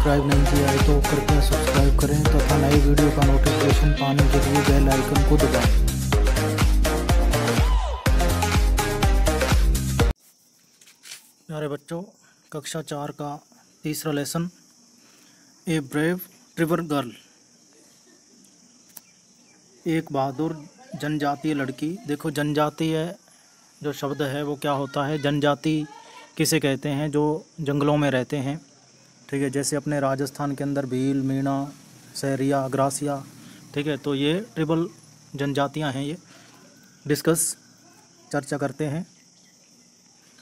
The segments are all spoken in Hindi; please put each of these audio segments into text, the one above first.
सब्सक्राइब नहीं किया है तो कृपया सब्सक्राइब करें तथा नए वीडियो का नोटिफिकेशन पाने के लिए बेल आइकन को दबाएं। प्यारे बच्चों, कक्षा 4 का तीसरा लेसन, ए ब्रेव ट्रिबर गर्ल, एक बहादुर जनजातीय लड़की। देखो, जनजातीय जो शब्द है वो क्या होता है? जनजाति किसे कहते हैं? जो जंगलों में रहते हैं, ठीक है। जैसे अपने राजस्थान के अंदर भील, मीणा, सहरिया, ग्रासिया, ठीक है। तो ये ट्रिबल जनजातियां हैं। ये चर्चा करते हैं।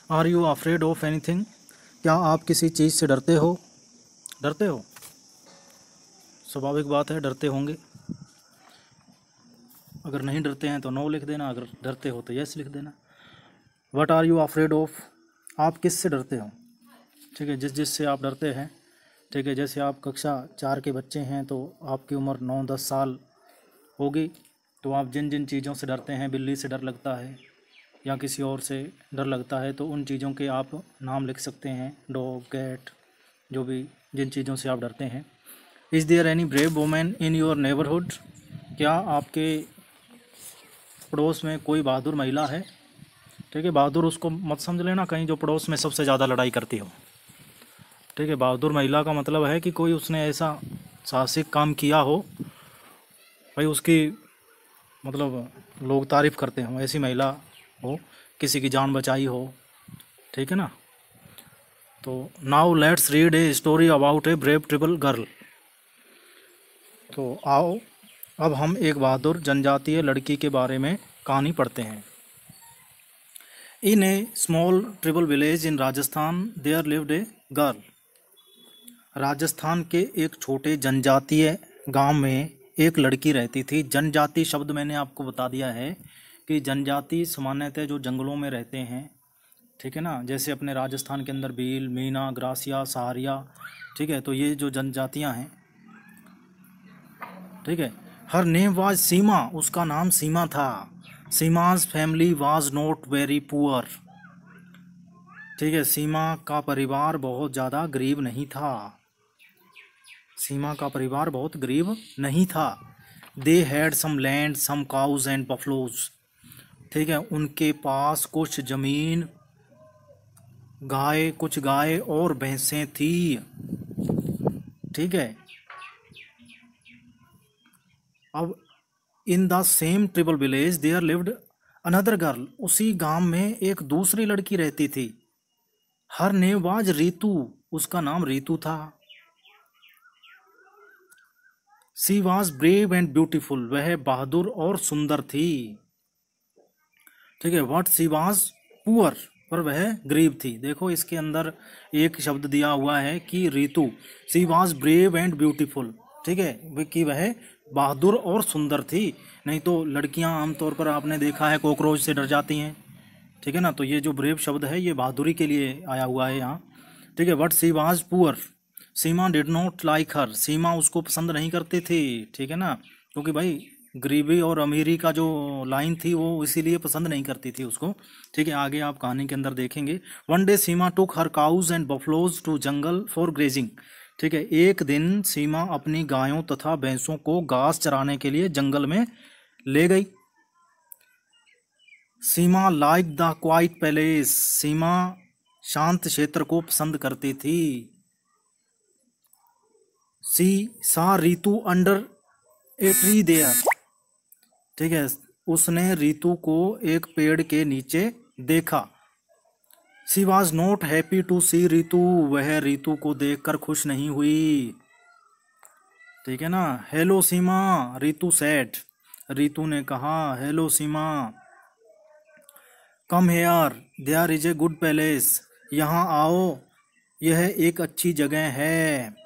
Are you afraid of anything? क्या आप किसी चीज़ से डरते हो? डरते हो? स्वाभाविक बात है, डरते होंगे। अगर नहीं डरते हैं तो नो लिख देना, अगर डरते हो तो यस लिख देना। What are you afraid of? आप किस से डरते हो? ठीक है, जिस से आप डरते हैं, ठीक है। जैसे आप कक्षा 4 के बच्चे हैं तो आपकी उम्र 9-10 साल होगी, तो आप जिन जिन चीज़ों से डरते हैं, बिल्ली से डर लगता है या किसी और से डर लगता है, तो उन चीज़ों के आप नाम लिख सकते हैं। डॉग, कैट, जो भी जिन चीज़ों से आप डरते हैं। Is there any brave women in your neighbourhood? क्या आपके पड़ोस में कोई बहादुर महिला है? ठीक है, बहादुर उसको मत समझ लेना कहीं जो पड़ोस में सबसे ज़्यादा लड़ाई करती हो। ठीक है, बहादुर महिला का मतलब है कि कोई उसने ऐसा साहसिक काम किया हो, भाई उसकी मतलब लोग तारीफ़ करते हों, ऐसी महिला हो, किसी की जान बचाई हो, ठीक है ना। तो now let's read a story about a brave tribal girl. तो आओ अब हम एक बहादुर जनजातीय लड़की के बारे में कहानी पढ़ते हैं। In a small tribal village in Rajasthan there lived a girl. Rajasthan के एक छोटे जनजातीय गांव में एक लड़की रहती थी। जनजाति शब्द मैंने आपको बता दिया है कि जनजाति सामान्यतः जो जंगलों में रहते हैं, ठीक है ना। जैसे अपने राजस्थान के अंदर भील, मीणा, ग्रासिया, सहारिया, ठीक है। तो ये जो जनजातियां हैं, ठीक है। हर नेम वाज सीमा, उसका नाम सीमा था। Seema's family was not very poor, ठीक है। सीमा का परिवार बहुत ज़्यादा गरीब नहीं था। सीमा का परिवार बहुत गरीब नहीं था। They had some land, some cows and buffaloes, ठीक है। उनके पास कुछ ज़मीन, कुछ गाय और भैंसें थी, ठीक है। अब in the same tribal village there lived another girl. उसी गांव में एक दूसरी लड़की रहती थी। हर नेम वाज रीतू, उसका नाम रीतू था। सी वॉज ब्रेव एंड ब्यूटीफुल, वह बहादुर और सुंदर थी, ठीक है। वट सी वॉज पुअर, पर वह गरीब थी। देखो, इसके अंदर एक शब्द दिया हुआ है कि रीतू, सी वॉज ब्रेव एंड ब्यूटीफुल, ठीक है, कि वह बहादुर और सुंदर थी। नहीं तो लड़कियां आमतौर पर आपने देखा है कॉकरोच से डर जाती हैं, ठीक है ना। तो ये जो ब्रेव शब्द है ये बहादुरी के लिए आया हुआ है यहाँ, ठीक है। But she was poor, Seema did not like her, Seema उसको पसंद नहीं करती थी, ठीक है ना। क्योंकि भाई गरीबी और अमीरी का जो लाइन थी वो इसीलिए पसंद नहीं करती थी उसको, ठीक है। आगे आप कहानी के अंदर देखेंगे। One day Seema took her cows and buffaloes to jungle for grazing, ठीक है। एक दिन सीमा अपनी गायों तथा भैंसों को घास चराने के लिए जंगल में ले गई। Seema like the quiet place, Seema शांत क्षेत्र को पसंद करती थी। She saw Ritu under a tree there, ठीक है। उसने रीतू को एक पेड़ के नीचे देखा। सी वॉज नॉट हैप्पी टू सी रीतू, वह रीतू को देखकर खुश नहीं हुई, ठीक है ना। हेलो सीमा, रीतू सेड, रीतू ने कहा, hello Seema. Come here, there is a good place, यहाँ आओ, यह एक अच्छी जगह है,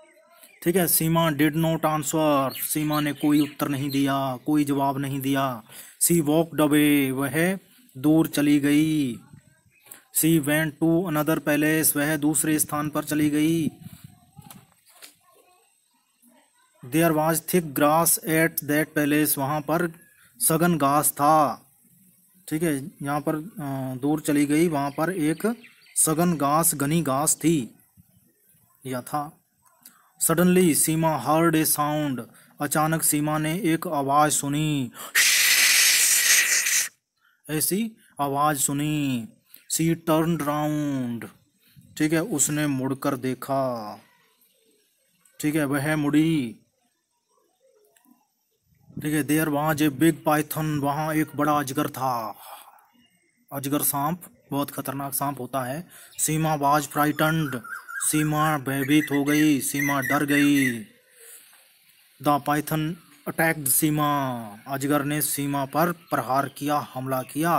ठीक है। Seema did not answer, Seema ने कोई उत्तर नहीं दिया, कोई जवाब नहीं दिया। सी वॉकड अवे, वह दूर चली गई। She went to another place, वह दूसरे स्थान पर चली गई। There was thick grass at that place, वहाँ पर सघन घास था, ठीक है। यहाँ पर दूर चली गई, वहाँ पर एक सघन घास, घनी घास थी या था। Suddenly Seema heard a sound, अचानक सीमा ने एक आवाज सुनी, ऐसी आवाज सुनी। सी टर्न राउंड, ठीक है, उसने मुड़कर देखा, ठीक है, वह मुड़ी, ठीक है। There was a big python, वहां एक बड़ा अजगर था। अजगर सांप बहुत खतरनाक सांप होता है। सीमा वाज फ्राइटन्ड, सीमा भयभीत हो गई, सीमा डर गई। द पाइथन अटैक्ड सीमा, अजगर ने सीमा पर प्रहार किया, हमला किया,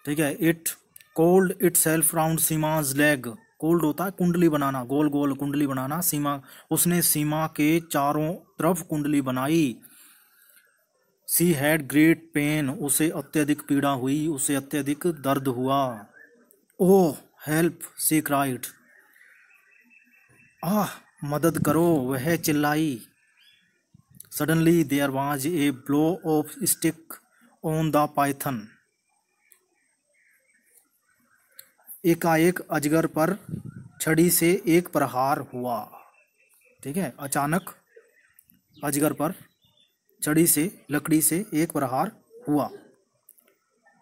ठीक है। It coiled itself round Seema's leg, coiled होता है कुंडली बनाना, गोल गोल कुंडली बनाना। सीमा, उसने सीमा के चारों तरफ कुंडली बनाई। सी हैड ग्रेट पेन, उसे अत्यधिक पीड़ा हुई, उसे अत्यधिक दर्द हुआ। ओह हेल्प, सी क्राइड, आह मदद करो, वह चिल्लाई। Suddenly there was a blow of stick on the python, एकाएक अजगर पर छड़ी से एक प्रहार हुआ, ठीक है। अचानक अजगर पर छड़ी से, लकड़ी से एक प्रहार हुआ।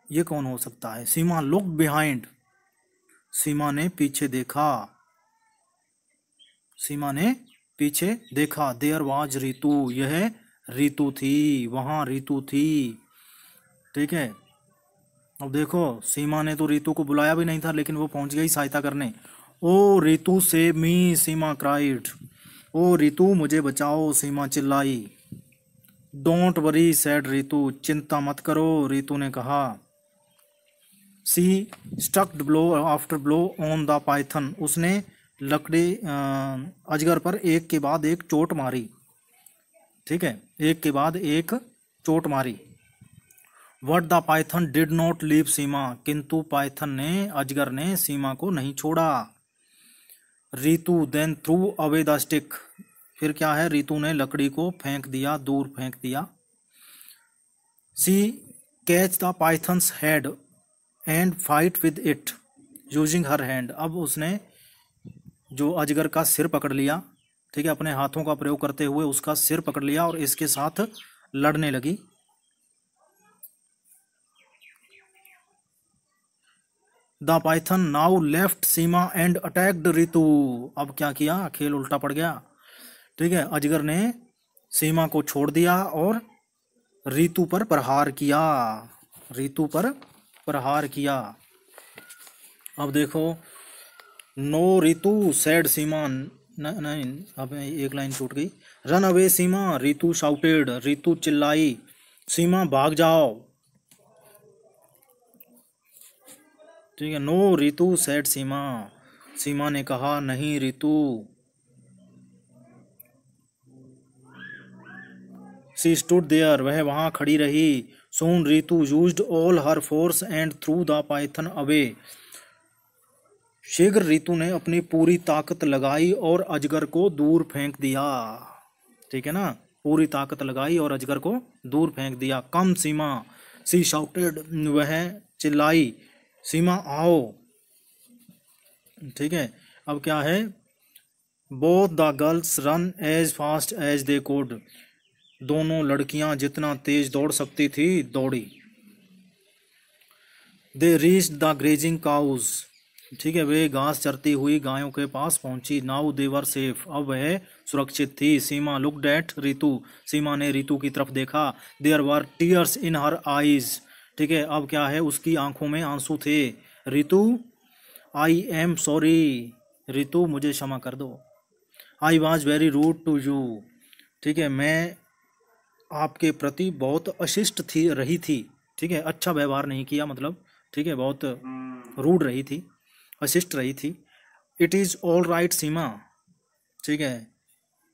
ये कौन हो सकता है? सीमा लुक बिहाइंड, सीमा ने पीछे देखा, सीमा ने पीछे देखा। देयर वाज रीतू, यह रीतू थी, वहां रीतू थी, ठीक है। अब देखो, सीमा ने तो रीतू को बुलाया भी नहीं था, लेकिन वो पहुंच गई सहायता करने। ओ रीतू सेव मी, सीमा क्राइड, ओ रीतू मुझे बचाओ, सीमा चिल्लाई। डोंट वरी सैड रीतू, चिंता मत करो, रीतू ने कहा। She strucked blow after blow on the python, उसने लकड़ी अजगर पर एक के बाद एक चोट मारी, ठीक है, एक के बाद एक चोट मारी। But the python did not leave Seema, किंतु पाइथन ने, अजगर ने सीमा को नहीं छोड़ा। Ritu then threw away the stick, फिर क्या है, रीतू ने लकड़ी को फेंक दिया, दूर फेंक दिया। She catch the python's head and fight with it using her hand, अब उसने जो अजगर का सिर पकड़ लिया, ठीक है, अपने हाथों का प्रयोग करते हुए उसका सिर पकड़ लिया और इसके साथ लड़ने लगी। The Python now left Seema and attacked Ritu, अब क्या किया, खेल उल्टा पड़ गया, ठीक है। अजगर ने सीमा को छोड़ दिया और रीतू पर प्रहार किया, रीतू पर प्रहार किया। अब देखो, नो रीतू सैड सीमा, नहीं, अब एक लाइन छूट गई। रन अवे सीमा, रीतू शाउटेड, रीतू चिल्लाई, सीमा भाग जाओ, ठीक है। नो रीतू सैड सीमा, सीमा ने कहा, नहीं रीतू। सी स्टूड देयर, वह वहां खड़ी रही। Soon Ritu used all her force and threw the python away, शीघ्र रीतू ने अपनी पूरी ताकत लगाई और अजगर को दूर फेंक दिया, ठीक है ना, पूरी ताकत लगाई और अजगर को दूर फेंक दिया। कम सीमा, सी शाउटेड, वह चिल्लाई, सीमा आओ, ठीक है। अब क्या है, both the girls run as fast as they could, दोनों लड़कियां जितना तेज दौड़ सकती थी दौड़ी। They reached the grazing cows, ठीक है, वे घास चरती हुई गायों के पास पहुंची। नाउ दे वर सेफ, अब वह सुरक्षित थी। सीमा लुक्ड एट रीतू, सीमा ने रीतू की तरफ देखा। There were tears in her eyes, ठीक है, अब क्या है, उसकी आंखों में आंसू थे। Ritu I am sorry, Ritu मुझे क्षमा कर दो। I was very rude to you, ठीक है, मैं आपके प्रति बहुत अशिष्ट थी, रही थी, ठीक है, अच्छा व्यवहार नहीं किया, मतलब, ठीक है, बहुत रूड रही थी, अशिष्ट रही थी। It is all right Seema, ठीक है,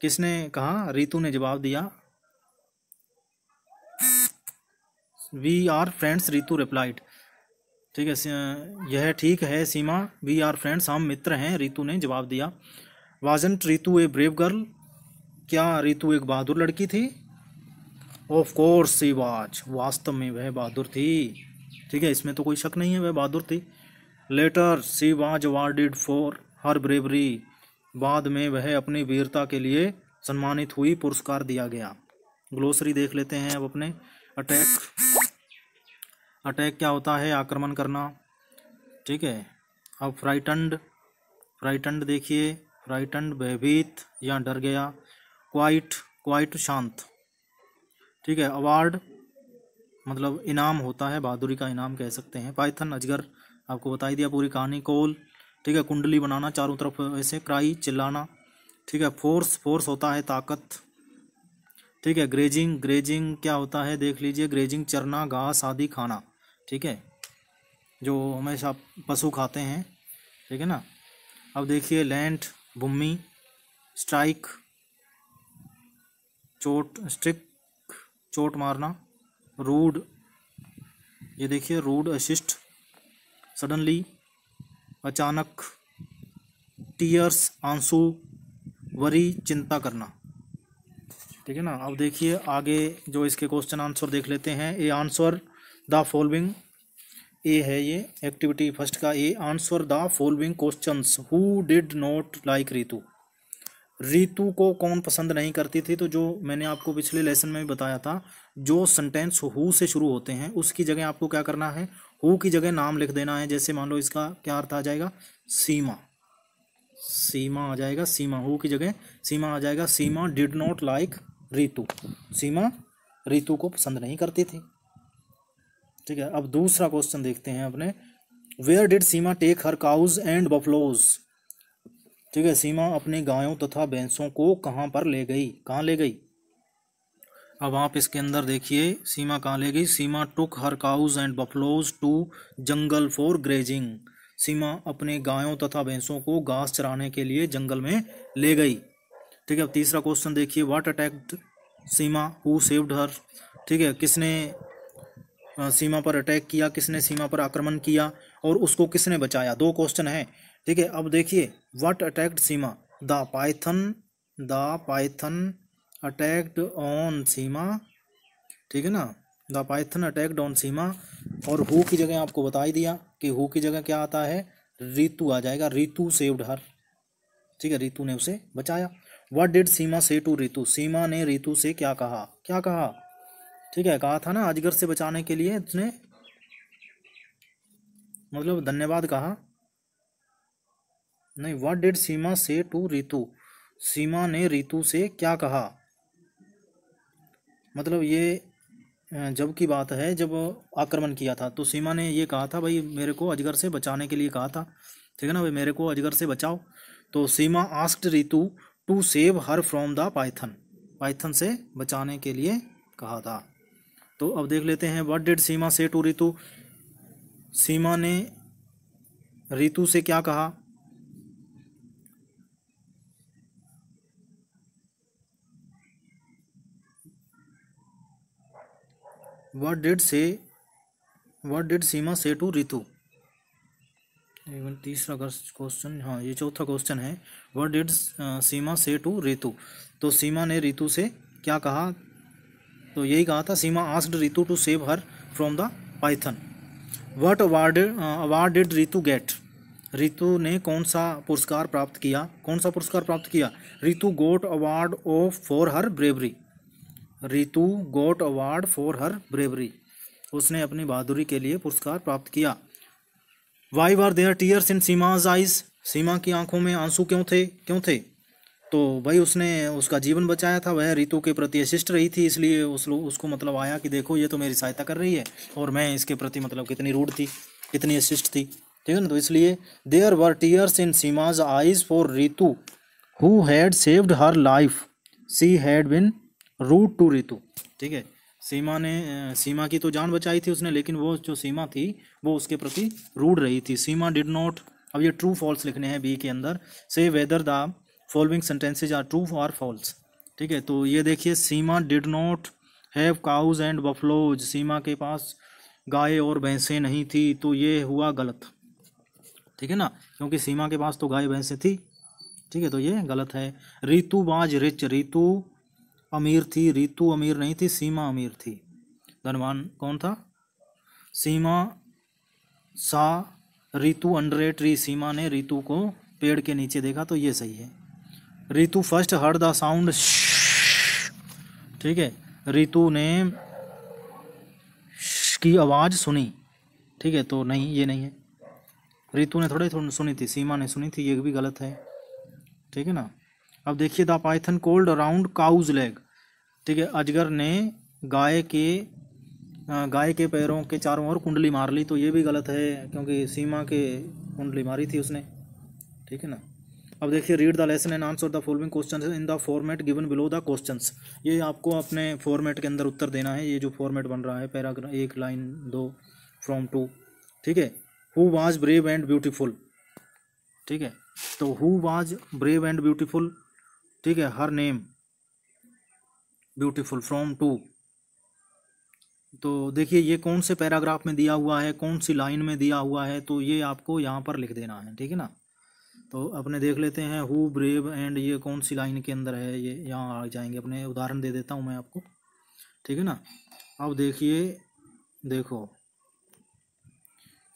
किसने कहा, रीतू ने जवाब दिया। We are friends, Ritu replied, ठीक है, यह ठीक है सीमा, वी आर फ्रेंड्स, हम मित्र हैं, रीतू ने जवाब दिया। Wasn't Ritu a brave girl, क्या रीतू एक बहादुर लड़की थी? ऑफ कोर्स सी वाज, वास्तव में वह बहादुर थी, ठीक है, इसमें तो कोई शक नहीं है, वह बहादुर थी। Later she was awarded for her bravery, बाद में वह अपनी वीरता के लिए सम्मानित हुई, पुरस्कार दिया गया। ग्लोसरी देख लेते हैं अब अपने। अटैक, अटैक क्या होता है? आक्रमण करना, ठीक है। अब फ्राइटन्ड, फ्राइटन्ड देखिए, फ्राइटन्ड भयभीत या डर गया। क्वाइट, क्वाइट शांत, ठीक है। अवार्ड मतलब इनाम होता है, बहादुरी का इनाम कह सकते हैं। पाइथन अजगर, आपको बता ही दिया पूरी कहानी। कोल, ठीक है, कुंडली बनाना चारों तरफ ऐसे। क्राई चिल्लाना, ठीक है। फोर्स, फोर्स होता है ताकत, ठीक है। ग्रेजिंग, ग्रेजिंग क्या होता है देख लीजिए। ग्रेजिंग चरना, घास आदि खाना, ठीक है, जो हमेशा पशु खाते हैं, ठीक है ना। अब देखिए लैंड भूमि। स्ट्राइक चोट, स्ट्रिक चोट मारना। रूड, ये देखिए रूड असिस्ट। सडनली अचानक। टीयर्स आंसू। वरी चिंता करना, ठीक है ना। अब देखिए आगे जो इसके क्वेश्चन आंसर देख लेते हैं। ए आंसर द फॉलोइंग, ए है ये एक्टिविटी फर्स्ट का। A answer the following questions. Who did not like Ritu, Ritu को कौन पसंद नहीं करती थी? तो जो मैंने आपको पिछले लेसन में बताया था, जो सेंटेंस हु से शुरू होते हैं उसकी जगह आपको क्या करना है, हु की जगह नाम लिख देना है। जैसे मान लो इसका क्या अर्थ आ जाएगा, सीमा, सीमा आ जाएगा, सीमा, हु की जगह सीमा आ जाएगा। सीमा डिड नॉट लाइक रितु, सीमा रितु को पसंद नहीं करती थी, ठीक है। अब दूसरा क्वेश्चन देखते हैं अपने। Where did Seema take her cows and buffaloes, ठीक है। सीमा अपनी गायों तथा भैंसों को कहाँ पर ले गई, कहाँ ले गई? अब आप इसके अंदर देखिए सीमा कहाँ ले गई। Seema took her cows and buffaloes to jungle for grazing, Seema अपने गायों तथा भैंसों को घास चराने के लिए जंगल में ले गई, ठीक है। अब तीसरा क्वेश्चन देखिए। What attacked Seema, who saved her, ठीक है, किसने सीमा पर अटैक किया, किसने सीमा पर आक्रमण किया और उसको किसने बचाया? दो क्वेश्चन है, ठीक है। अब देखिए what attacked Seema, the python, the python attacked on Seema, ठीक है ना। The python attacked on Seema. और हु की जगह आपको बता ही दिया कि हु की जगह क्या आता है, रितु आ जाएगा। रितु सेव्ड हर, ठीक है, रितु ने उसे बचाया। व्हाट डिड सीमा से टू रितु, सीमा ने रितु से क्या कहा, क्या कहा, ठीक है, कहा था ना अजगर से बचाने के लिए उसने मतलब धन्यवाद कहा, नहीं। व्हाट डिड सीमा से टू रितु, सीमा ने रितु से क्या कहा, मतलब ये जब की बात है जब आक्रमण किया था तो सीमा ने ये कहा था भाई मेरे को अजगर से बचाने के लिए कहा था, ठीक है ना, भाई मेरे को अजगर से बचाओ। तो Seema asked Ritu to save her from the python, python से बचाने के लिए कहा था। तो अब देख लेते हैं व्हाट डिड सीमा से टू रितु, सीमा ने रितु से क्या कहा, व्हाट डिड सीमा से टू रितु। तीसरा क्वेश्चन, हाँ ये चौथा क्वेश्चन है। व्हाट डिड सीमा से टू रितु, तो सीमा ने रितु से क्या कहा, तो यही कहा था Seema asked Ritu to save her from the python. What award did Ritu get, Ritu ने कौन सा पुरस्कार प्राप्त किया, कौन सा पुरस्कार प्राप्त किया? Ritu got award of for her bravery, Ritu got award for her bravery, उसने अपनी बहादुरी के लिए पुरस्कार प्राप्त किया। Why were there tears in Seema's eyes, Seema की आंखों में आंसू क्यों थे, क्यों थे? तो भाई उसने उसका जीवन बचाया था, वह रितु के प्रति अशिष्ट रही थी, इसलिए उसको मतलब आया कि देखो ये तो मेरी सहायता कर रही है और मैं इसके प्रति मतलब कितनी रूड थी, कितनी अशिष्ट थी, ठीक है ना। तो इसलिए there were tears in Seema's eyes for Ritu who had saved her life, she had been rude to Ritu, ठीक है। सीमा ने सीमा की तो जान बचाई थी उसने, लेकिन वो जो सीमा थी वो उसके प्रति रूड रही थी। सीमा डिड नॉट, अब ये ट्रू फॉल्स लिखने हैं बी के अंदर। Say whether the following sentences are true और फॉल्स, ठीक है। तो ये देखिए Seema did not have cows and buffaloes, Seema के पास गाय और भैंसें नहीं थी, तो ये हुआ गलत, ठीक है ना, क्योंकि सीमा के पास तो गाय भैंसें थी, ठीक है, तो ये गलत है। रितु वाज रिच, रितु अमीर थी, रितु अमीर नहीं थी, सीमा अमीर थी। धनवान कौन था? सीमा सा रितु अंडर ए ट्री, सीमा ने रितु को पेड़ के नीचे देखा, तो ये सही है। Ritu first heard the sound, ठीक है, रितु ने की आवाज़ सुनी, ठीक है, तो नहीं, ये नहीं है। रितु ने थोड़ी सुनी थी, सीमा ने सुनी थी, ये भी गलत है, ठीक है ना। अब देखिए, the python coiled around cow's leg, ठीक है, अजगर ने गाय के पैरों के चारों ओर कुंडली मार ली, तो ये भी गलत है क्योंकि सीमा के कुंडली मारी थी उसने, ठीक है ना। अब देखिए, read the lesson and answer the following questions in the format given below the questions, ये आपको अपने फॉर्मेट के अंदर उत्तर देना है। ये जो फॉर्मेट बन रहा है, पैराग्राफ 1 लाइन 2 फ्रॉम 2, ठीक है। Who was brave and beautiful, ठीक है, तो who was brave and beautiful, ठीक है, हर नेम ब्यूटीफुल फ्रॉम 2। तो देखिए, ये कौन से पैराग्राफ में दिया हुआ है, कौन सी लाइन में दिया हुआ है, तो ये आपको यहाँ पर लिख देना है, ठीक है ना। तो अपने देख लेते हैं, हु ब्रेव एंड ये कौन सी लाइन के अंदर है, ये यहाँ आ जाएंगे। अपने उदाहरण दे देता हूँ मैं आपको, ठीक है ना। अब देखिए, देखो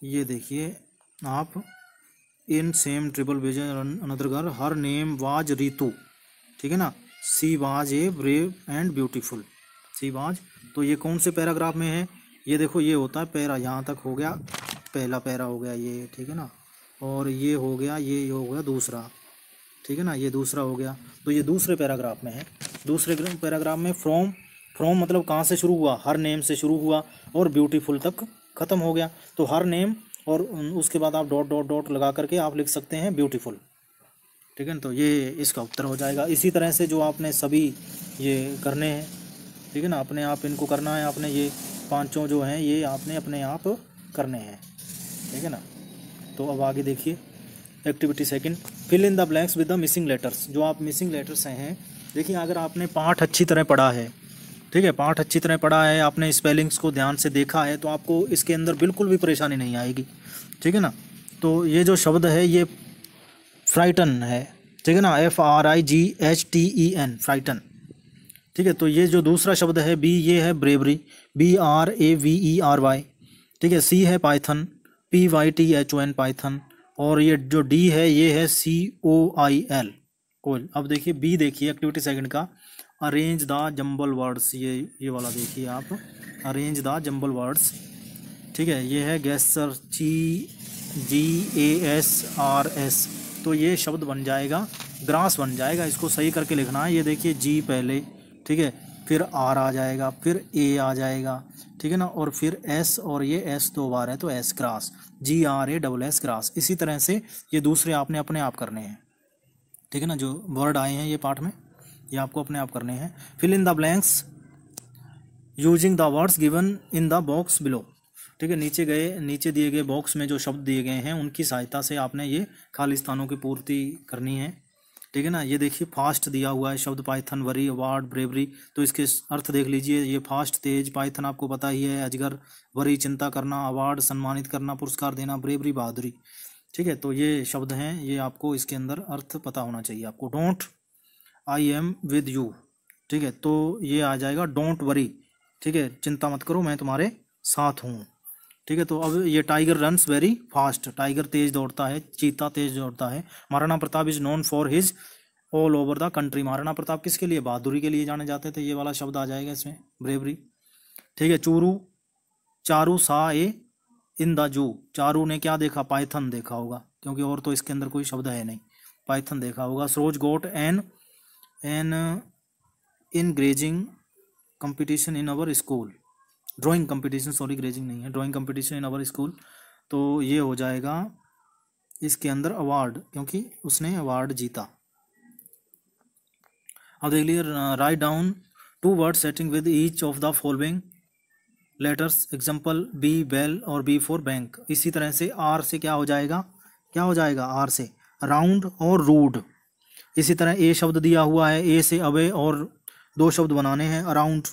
ये देखिए आप, in same triple vision another girl her name was Ritu, ठीक है ना, she was a brave and beautiful, she was, तो ये कौन से पैराग्राफ में है, ये देखो, ये होता है पैरा, यहाँ तक हो गया पहला पैरा हो गया ये, ठीक है ना, और ये हो गया, ये हो गया दूसरा, ठीक है ना, ये दूसरा हो गया, तो ये दूसरे पैराग्राफ में है। दूसरे पैराग्राफ में फ्रॉम, फ्रॉम मतलब कहाँ से शुरू हुआ, हर नेम से शुरू हुआ और ब्यूटीफुल तक ख़त्म हो गया, तो हर नेम और उसके बाद आप डॉट डॉट डॉट लगा करके आप लिख सकते हैं ब्यूटीफुल, ठीक है ना, तो ये इसका उत्तर हो जाएगा। इसी तरह से जो आपने सभी ये करने हैं, ठीक है ना, अपने आप इनको करना है आपने, ये पांचों जो हैं ये आपने अपने आप करने हैं, ठीक है ना। तो अब आगे देखिए, activity second, fill in the blanks with the missing letters, जो आप मिसिंग लेटर्स हैं, देखिए अगर आपने पाठ अच्छी तरह पढ़ा है, ठीक है, पाठ अच्छी तरह पढ़ा है, आपने स्पेलिंग्स को ध्यान से देखा है, तो आपको इसके अंदर बिल्कुल भी परेशानी नहीं आएगी, ठीक है ना। तो ये जो शब्द है ये फ्राइटन है, ठीक है ना, FRIGHTEN, फ्राइटन, ठीक है। तो ये जो दूसरा शब्द है बी, ये है ब्रेवरी, BRAVERY, ठीक है। सी है पाइथन, PYTHON, पाइथन, और ये जो डी है ये है COIL, कोल। अब देखिए बी, देखिए एक्टिविटी सेकंड का, अरेंज द जंबल वर्ड्स, ये वाला देखिए आप, अरेंज द जंबल वर्ड्स, ठीक है, ये है गैसर, GASRS, तो ये शब्द बन जाएगा ग्रास बन जाएगा, इसको सही करके लिखना है। ये देखिए जी पहले, ठीक है, फिर आर आ जाएगा, फिर ए आ जाएगा, ठीक है ना, और फिर एस, और ये एस 2 बार है तो एस, ग्रास, GRASS, ग्रास। इसी तरह से ये दूसरे आपने अपने आप करने हैं, ठीक है ना, जो वर्ड आए हैं ये पाठ में ये आपको अपने आप करने हैं। Fill in the blanks using the words given in the box below, ठीक है, नीचे दिए गए बॉक्स में जो शब्द दिए गए हैं उनकी सहायता से आपने ये खाली स्थानों की पूर्ति करनी है, ठीक है ना। ये देखिए फास्ट दिया हुआ है शब्द, पाइथन, वरी, अवार्ड, ब्रेवरी, तो इसके अर्थ देख लीजिए, ये फास्ट तेज, पाइथन आपको पता ही है, अजगर, वरी चिंता करना, अवार्ड सम्मानित करना, पुरस्कार देना, ब्रेवरी बहादुरी, ठीक है। तो ये शब्द हैं, ये आपको इसके अंदर अर्थ पता होना चाहिए आपको। Don't I am with you, ठीक है, तो ये आ जाएगा डोंट वरी, ठीक है, चिंता मत करो मैं तुम्हारे साथ हूँ, ठीक है। तो अब ये tiger runs very fast, tiger तेज दौड़ता है, चीता तेज दौड़ता है। Maharana Pratap is known for his all over the country, Maharana Pratap किसके लिए, बहादुरी के लिए जाने जाते थे, ये वाला शब्द आ जाएगा इसमें, ब्रेवरी, ठीक है। चारू सा ए इन द जू, चारू ने क्या देखा, पाइथन देखा होगा, क्योंकि और तो इसके अंदर कोई शब्द है नहीं, पाइथन देखा होगा। सरोज गोट N in grazing competition in our school, drawing competition, sorry grazing नहीं है, drawing competition in our school, तो ये हो जाएगा इसके अंदर अवार्ड, क्योंकि उसने अवार्ड जीता। अब देख लीजिए, write down 2 words starting with each of the following letters, example B bell और बी फॉर बैंक। इसी तरह से आर से क्या हो जाएगा, आर से राउंड और रूड। इसी तरह ए शब्द दिया हुआ है, ए से अवे और 2 शब्द बनाने हैं, अराउंड,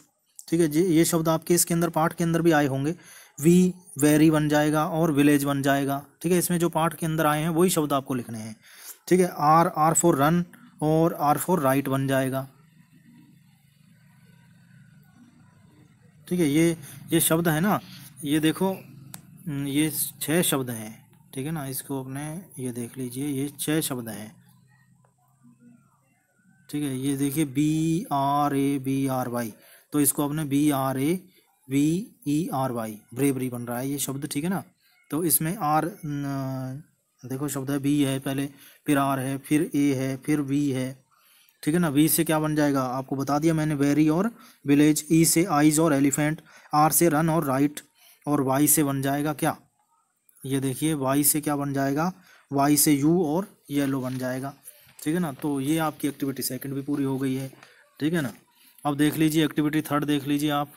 ठीक है जी। ये शब्द आपके इसके अंदर पाठ के अंदर भी आए होंगे, वी वेरी बन जाएगा और विलेज बन जाएगा, ठीक है। इसमें जो पाठ के अंदर आए हैं वही शब्द आपको लिखने हैं, ठीक है। आर फॉर रन और आर फॉर राइट बन जाएगा, ठीक है। ये शब्द है ना, ये देखो ये 6 शब्द हैं, ठीक है ना, इसको अपने ये देख लीजिए, ये 6 शब्द हैं, ठीक है, ये देखिए BRABRY, तो इसको आपने BRAVERY, ब्रेवरी बन रहा है ये शब्द, ठीक है ना। तो इसमें आर देखो शब्द है, बी है पहले, फिर आर है, फिर ए है, फिर वी है, ठीक है ना। वी से क्या बन जाएगा आपको बता दिया मैंने, वेरी और विलेज। ई से आइज और एलिफेंट, आर से रन और राइट, और वाई से बन जाएगा क्या, ये देखिए वाई से क्या बन जाएगा, वाई से यू और येलो बन जाएगा, ठीक है ना। तो ये आपकी एक्टिविटी सेकंड भी पूरी हो गई है, ठीक है ना। अब देख लीजिए एक्टिविटी थर्ड देख लीजिए आप,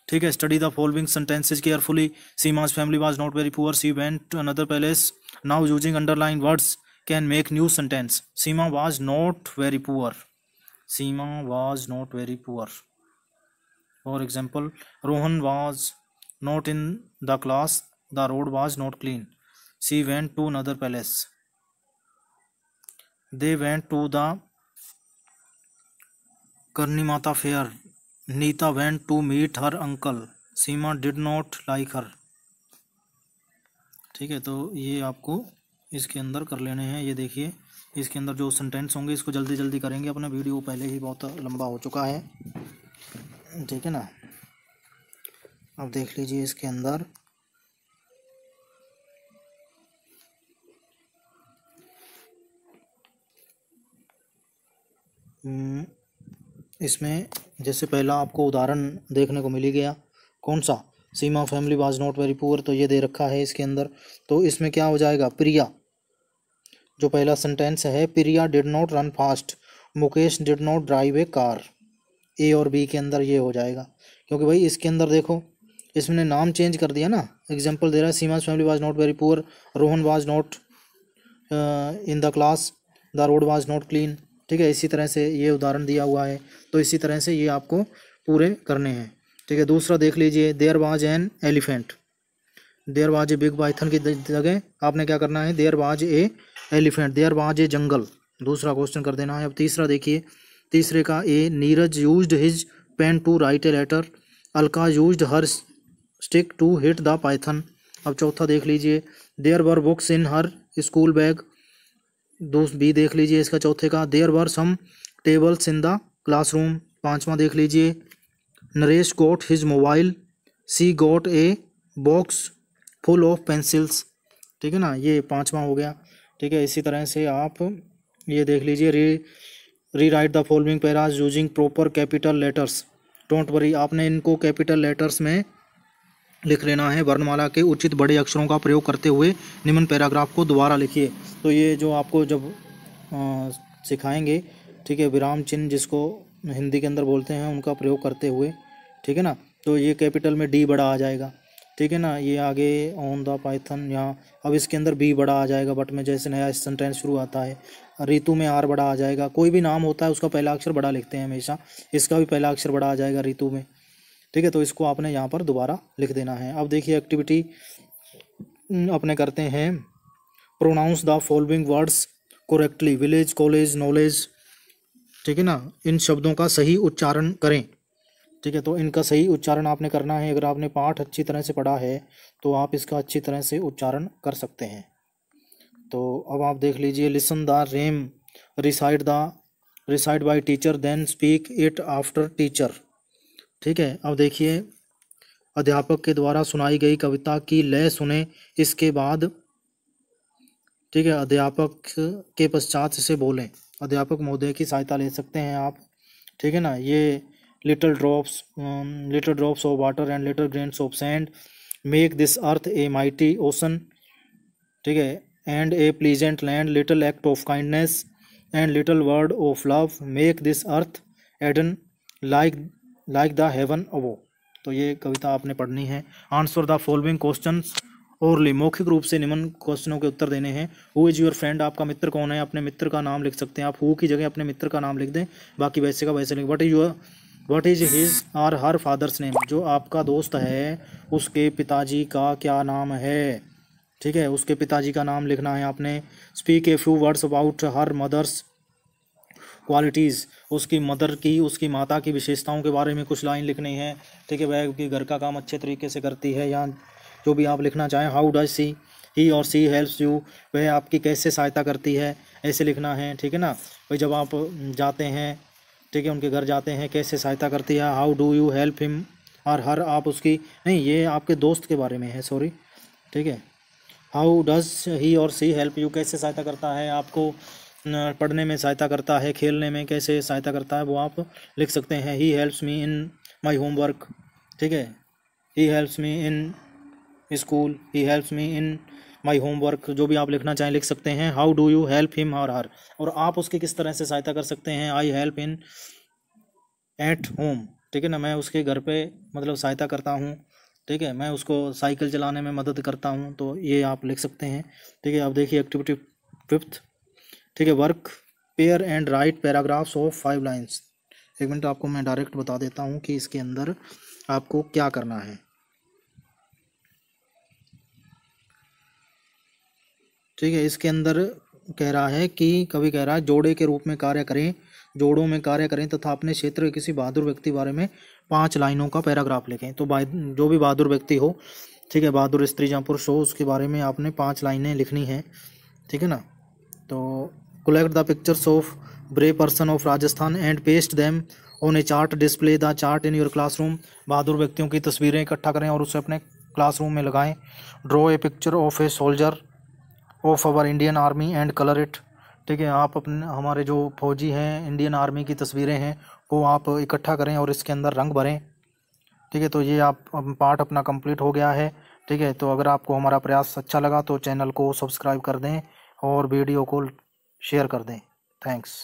ठीक है। Study the following sentences carefully. Seema's family was not very poor, she went to another palace. Now using underline words can make new sentence. Seema was not very poor, Seema was not very poor. For example, Rohan was not in the class, the road was not clean, she went to another palace, they went to the Karni Mata fair, Neeta went to meet her uncle, Seema did not like हर, ठीक है। तो ये आपको इसके अंदर कर लेने हैं। ये देखिए इसके अंदर जो सेंटेंस होंगे इसको जल्दी जल्दी करेंगे, अपना वीडियो पहले ही बहुत लंबा हो चुका है, ठीक है ना। अब देख लीजिए इसके अंदर इसमें जैसे पहला आपको उदाहरण देखने को मिल ही गया, कौन सा, Seema family was not very poor, तो ये दे रखा है इसके अंदर। तो इसमें क्या हो जाएगा, प्रिया, जो पहला सेंटेंस है, Priya did not run fast, Mukesh did not drive a car. A और बी के अंदर ये हो जाएगा, क्योंकि भाई इसके अंदर देखो इसमें नाम चेंज कर दिया ना। एग्जाम्पल दे रहा है, Seema's family was not very poor, Rohan was not in the class, the road was not clean, ठीक है। इसी तरह से ये उदाहरण दिया हुआ है, तो इसी तरह से ये आपको पूरे करने हैं, ठीक है। दूसरा देख लीजिए, there was an elephant, there was a big python की जगह आपने क्या करना है, there was a elephant, there was a jungle, दूसरा क्वेश्चन कर देना है। अब तीसरा देखिए, तीसरे का A, Neeraj used his pen to write a letter, Alka used her stick to hit the python. अब चौथा देख लीजिए, there were books in her school bag, B देख लीजिए इसका चौथे का, there were some tables in the classroom. पांचवा देख लीजिए, Naresh got his mobile, she got a box full of pencils, ठीक है ना। ये पांचवा हो गया, ठीक है। इसी तरह से आप ये देख लीजिए, री right the following paras using proper capital letters, don't worry, आपने इनको कैपिटल लेटर्स में लिख लेना है, वर्णमाला के उचित बड़े अक्षरों का प्रयोग करते हुए निम्न पैराग्राफ को दोबारा लिखिए। तो ये जो आपको जब सिखाएंगे, ठीक है, विराम चिन्ह जिसको हिंदी के अंदर बोलते हैं उनका प्रयोग करते हुए, ठीक है ना। तो ये कैपिटल में डी बड़ा आ जाएगा, ठीक है ना। ये आगे ऑन द पाइथन, यहाँ अब इसके अंदर बी बड़ा आ जाएगा, बट में जैसे नया सेंटेंस शुरू आता है, ऋतु में आर बड़ा आ जाएगा। कोई भी नाम होता है उसका पहला अक्षर बड़ा लिखते हैं हमेशा, इसका भी पहला अक्षर बड़ा आ जाएगा ऋतु में, ठीक है। तो इसको आपने यहाँ पर दोबारा लिख देना है। अब देखिए एक्टिविटी अपने करते हैं, pronounce the following words correctly, village, college, knowledge, ठीक है ना। इन शब्दों का सही उच्चारण करें, ठीक है। तो इनका सही उच्चारण आपने करना है। अगर आपने पाठ अच्छी तरह से पढ़ा है तो आप इसका अच्छी तरह से उच्चारण कर सकते हैं। तो अब आप देख लीजिए, listen the rhyme, recited by teacher, then speak it after teacher, ठीक है। अब देखिए, अध्यापक के द्वारा सुनाई गई कविता की लय सुने, इसके बाद, ठीक है, अध्यापक के पश्चात से बोलें। अध्यापक महोदय की सहायता ले सकते हैं आप, ठीक है ना। ये little drops of water and little grains of sand make this earth a mighty ocean, ठीक है, and a pleasant land, little act of kindness and little word of love make this earth Eden like the heaven above. तो ये कविता आपने पढ़नी है। Answer the following questions orally, मौखिक रूप से निम्न क्वेश्चनों के उत्तर देने हैं। हु इज़ योर फ्रेंड, आपका मित्र कौन है, अपने मित्र का नाम लिख सकते हैं आप, हु की जगह अपने मित्र का नाम लिख दें, बाकी वैसे का वैसे लिख। व्हाट इज हिज और हर फादर्स नेम, जो आपका दोस्त है उसके पिताजी का क्या नाम है, ठीक है, उसके पिताजी का नाम लिखना है आपने। Speak a few words about her mother's qualities, उसकी मदर की, उसकी माता की विशेषताओं के बारे में कुछ लाइन लिखनी है, ठीक है। वह कि घर का काम अच्छे तरीके से करती है, या जो भी आप लिखना चाहें। हाउ डज सी ही और सी हेल्प्स यू, वह आपकी कैसे सहायता करती है, ऐसे लिखना है, ठीक है ना। भाई जब आप जाते हैं, ठीक है, उनके घर जाते हैं, कैसे सहायता करती है, how do you help him और हर, आप उसकी, नहीं ये आपके दोस्त के बारे में है, सॉरी, ठीक है। हाउ डज ही और सी हेल्प यू, कैसे सहायता करता है आपको, पढ़ने में सहायता करता है, खेलने में कैसे सहायता करता है, वो आप लिख सकते हैं। He helps me in my homework, ठीक है, he helps me in school, he helps me in my homework, जो भी आप लिखना चाहें लिख सकते हैं। How do you help him और हर, और आप उसकी किस तरह से सहायता कर सकते हैं। I help in at home, ठीक है ना, मैं उसके घर पे मतलब सहायता करता हूँ, ठीक है, मैं उसको साइकिल चलाने में मदद करता हूँ, तो ये आप लिख सकते हैं, ठीक है। अब देखिए एक्टिविटी 5th, ठीक है, work pair and right paragraphs of 5 lines. एक मिनट, आपको मैं डायरेक्ट बता देता हूँ कि इसके अंदर आपको क्या करना है, ठीक है। इसके अंदर कह रहा है कि कभी कह रहा है जोड़े के रूप में कार्य करें, जोड़ों में कार्य करें तथा अपने क्षेत्र के किसी बहादुर व्यक्ति बारे में 5 लाइनों का पैराग्राफ लिखें। तो जो भी बहादुर व्यक्ति हो, ठीक है, बहादुर स्त्री या पुरुष हो, उसके बारे में आपने 5 लाइनें लिखनी है, ठीक है ना। तो collect the pictures of brave person of Rajasthan and paste them on a chart, display the chart in your classroom, बहादुर व्यक्तियों की तस्वीरें इकट्ठा करें और उसे अपने क्लासरूम में लगाएं। Draw a picture of a soldier of our Indian army and colour it, ठीक है, आप अपने, हमारे जो फौजी हैं, इंडियन आर्मी की तस्वीरें हैं, वो आप इकट्ठा करें और इसके अंदर रंग भरें, ठीक है। तो ये आप पार्ट अपना कंप्लीट हो गया है, ठीक है। तो अगर आपको हमारा प्रयास अच्छा लगा तो चैनल को सब्सक्राइब कर दें और वीडियो को शेयर कर दें। थैंक्स।